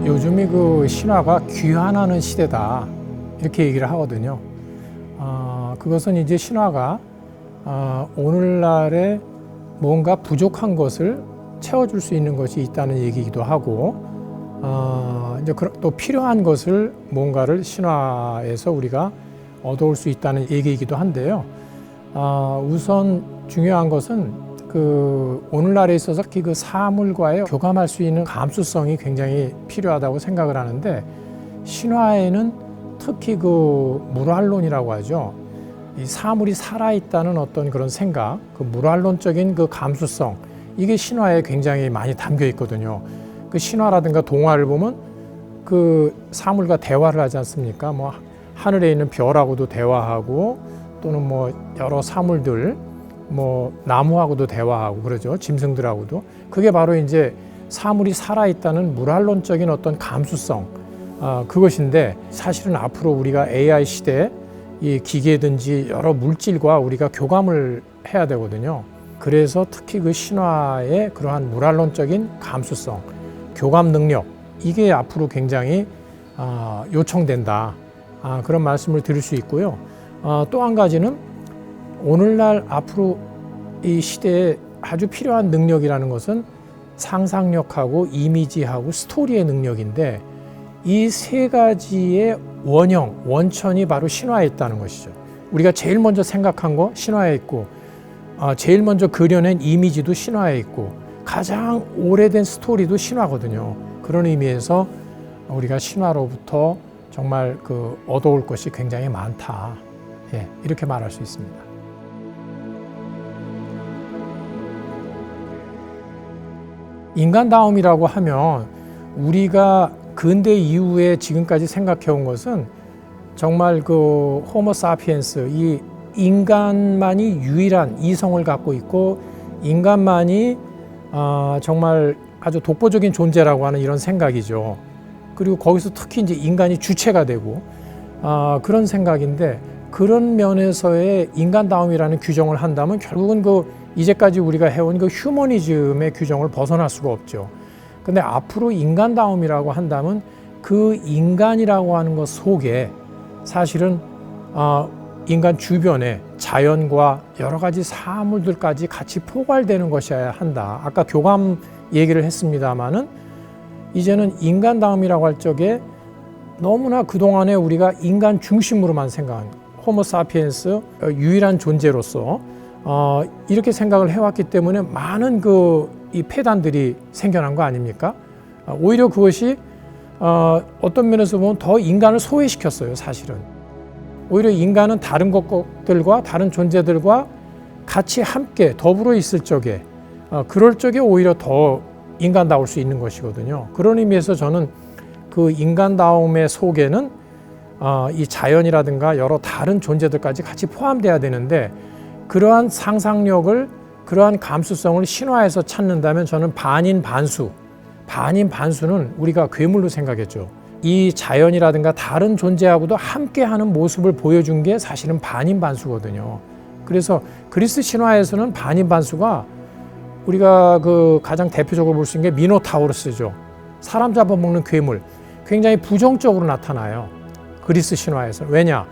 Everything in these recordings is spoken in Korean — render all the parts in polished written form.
요즘이 그 신화가 귀환하는 시대다 이렇게 얘기를 하거든요. 그것은 이제 신화가 오늘날에 뭔가 부족한 것을 채워줄 수 있는 것이 있다는 얘기이기도 하고, 이제 또 필요한 것을 뭔가를 신화에서 우리가 얻어올 수 있다는 얘기이기도 한데요. 우선 중요한 것은 오늘날에 있어서 특히 그 사물과의 교감할 수 있는 감수성이 굉장히 필요하다고 생각을 하는데, 신화에는 특히 그 물활론이라고 하죠. 이 사물이 살아있다는 어떤 그런 생각, 그 물활론적인 그 감수성, 이게 신화에 굉장히 많이 담겨 있거든요. 그 신화라든가 동화를 보면 그 사물과 대화를 하지 않습니까? 뭐 하늘에 있는 별하고도 대화하고, 또는 뭐 여러 사물들, 뭐 나무하고도 대화하고 그러죠. 짐승들하고도. 그게 바로 이제 사물이 살아있다는 물활론적인 어떤 감수성, 그것인데, 사실은 앞으로 우리가 AI 시대에 이 기계든지 여러 물질과 우리가 교감을 해야 되거든요. 그래서 특히 그 신화의 그러한 물활론적인 감수성, 교감 능력, 이게 앞으로 굉장히 요청된다, 그런 말씀을 드릴 수 있고요. 또 한 가지는 오늘날 앞으로 이 시대에 아주 필요한 능력이라는 것은 상상력하고 이미지하고 스토리의 능력인데, 이 세 가지의 원천이 바로 신화에 있다는 것이죠. 우리가 제일 먼저 생각한 거 신화에 있고, 제일 먼저 그려낸 이미지도 신화에 있고, 가장 오래된 스토리도 신화거든요. 그런 의미에서 우리가 신화로부터 정말 얻어올 것이 굉장히 많다, 이렇게 말할 수 있습니다. 인간다움이라고 하면 우리가 근대 이후에 지금까지 생각해 온 것은 정말 호모 사피엔스, 이 인간만이 유일한 이성을 갖고 있고, 인간만이 정말 아주 독보적인 존재라고 하는 이런 생각이죠. 그리고 거기서 특히 이제 인간이 주체가 되고, 그런 생각인데, 그런 면에서의 인간다움이라는 규정을 한다면 결국은 이제까지 우리가 해온 휴머니즘의 규정을 벗어날 수가 없죠. 근데 앞으로 인간다움이라고 한다면 그 인간이라고 하는 것 속에 사실은 인간 주변에 자연과 여러 가지 사물들까지 같이 포괄되는 것이어야 한다. 아까 교감 얘기를 했습니다마는, 이제는 인간다움이라고 할 적에 너무나 그동안에 우리가 인간 중심으로만 생각한 호모 사피엔스, 유일한 존재로서 이렇게 생각을 해왔기 때문에 많은 이 폐단들이 생겨난 거 아닙니까? 오히려 그것이 어떤 면에서 보면 더 인간을 소외시켰어요, 사실은. 오히려 인간은 다른 것들과 다른 존재들과 같이 함께 더불어 있을 적에, 그럴 적에 오히려 더 인간다울 수 있는 것이거든요. 그런 의미에서 저는 그 인간다움의 속에는 이 자연이라든가 여러 다른 존재들까지 같이 포함돼야 되는데, 그러한 상상력을, 그러한 감수성을 신화에서 찾는다면 저는 반인반수는 우리가 괴물로 생각했죠. 이 자연이라든가 다른 존재하고도 함께하는 모습을 보여준 게 사실은 반인반수거든요. 그래서 그리스 신화에서는 반인반수가 우리가 가장 대표적으로 볼 수 있는 게 미노타우루스죠. 사람 잡아먹는 괴물, 굉장히 부정적으로 나타나요, 그리스 신화에서. 왜냐?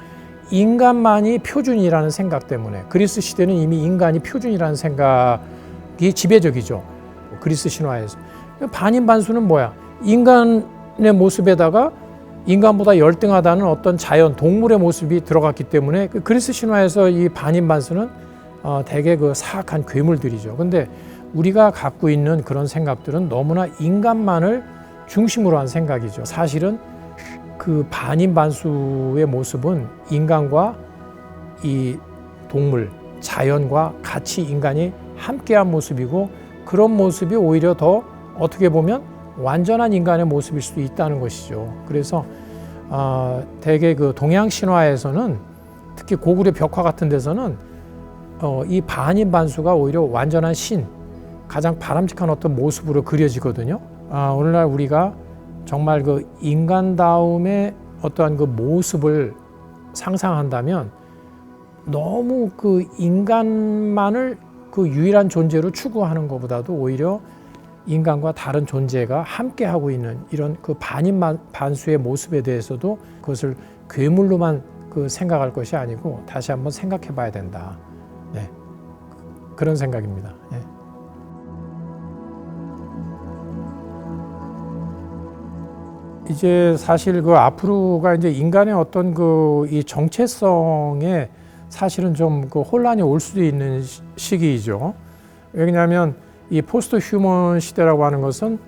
인간만이 표준이라는 생각 때문에. 그리스 시대는 이미 인간이 표준이라는 생각이 지배적이죠, 그리스 신화에서. 반인반수는 뭐야? 인간의 모습에다가 인간보다 열등하다는 어떤 자연, 동물의 모습이 들어갔기 때문에 그리스 신화에서 이 반인반수는 대개 사악한 괴물들이죠. 근데 우리가 갖고 있는 그런 생각들은 너무나 인간만을 중심으로 한 생각이죠. 사실은 그 반인반수의 모습은 인간과 이 동물, 자연과 같이 인간이 함께한 모습이고, 그런 모습이 오히려 더 어떻게 보면 완전한 인간의 모습일 수도 있다는 것이죠. 그래서 대개 동양 신화에서는, 특히 고구려 벽화 같은 데서는 이 반인반수가 오히려 완전한 신, 가장 바람직한 어떤 모습으로 그려지거든요. 오늘날 우리가 정말 인간다움의 어떠한 모습을 상상한다면, 너무 인간만을 유일한 존재로 추구하는 것보다도 오히려 인간과 다른 존재가 함께 하고 있는 이런 그 반인 반수의 모습에 대해서도 그것을 괴물로만 생각할 것이 아니고 다시 한번 생각해 봐야 된다. 네. 그런 생각입니다. 네. 이제 사실 앞으로가 이제 인간의 어떤 이 정체성에 사실은 좀 혼란이 올 수도 있는 시기이죠. 왜냐하면 이 포스트 휴먼 시대라고 하는 것은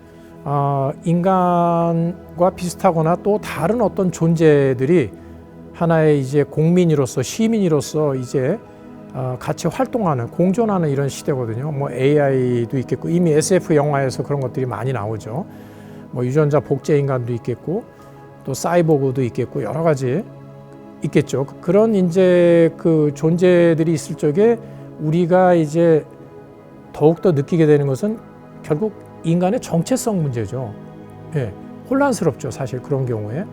인간과 비슷하거나 또 다른 어떤 존재들이 하나의 이제 공민으로서 시민으로서 이제 같이 활동하는 공존하는 이런 시대거든요. 뭐 AI도 있겠고 이미 SF 영화에서 그런 것들이 많이 나오죠. 뭐 유전자 복제 인간도 있겠고 또 사이보그도 있겠고 여러 가지 있겠죠. 그런 이제 존재들이 있을 적에 우리가 이제 더욱더 느끼게 되는 것은 결국 인간의 정체성 문제죠. 예, 혼란스럽죠, 사실 그런 경우에.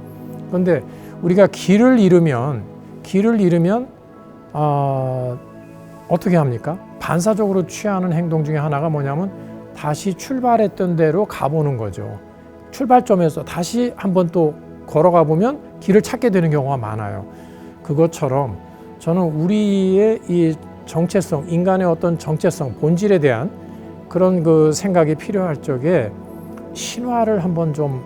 그런데 우리가 길을 잃으면 어떻게 합니까? 반사적으로 취하는 행동 중에 하나가 뭐냐면 다시 출발했던 대로 가보는 거죠. 출발점에서 다시 한번 또 걸어가 보면 길을 찾게 되는 경우가 많아요. 그것처럼 저는 우리의 이 정체성, 인간의 어떤 정체성, 본질에 대한 그런 생각이 필요할 적에 신화를 한번 좀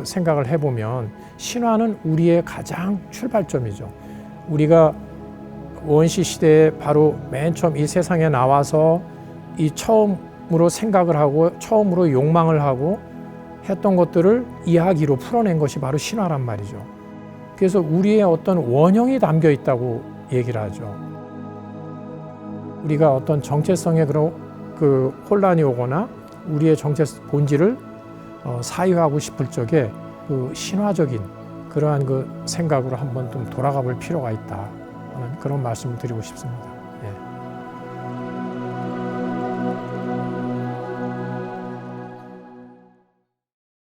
생각을 해보면 신화는 우리의 가장 출발점이죠. 우리가 원시 시대에 바로 맨 처음 이 세상에 나와서 이 처음으로 생각을 하고 처음으로 욕망을 하고 했던 것들을 이야기로 풀어낸 것이 바로 신화란 말이죠. 그래서 우리의 어떤 원형이 담겨 있다고 얘기를 하죠. 우리가 어떤 정체성에 혼란이 오거나 우리의 본질을 사유하고 싶을 적에 신화적인 그러한 생각으로 한번 좀 돌아가 볼 필요가 있다 하는 그런 말씀을 드리고 싶습니다. 예.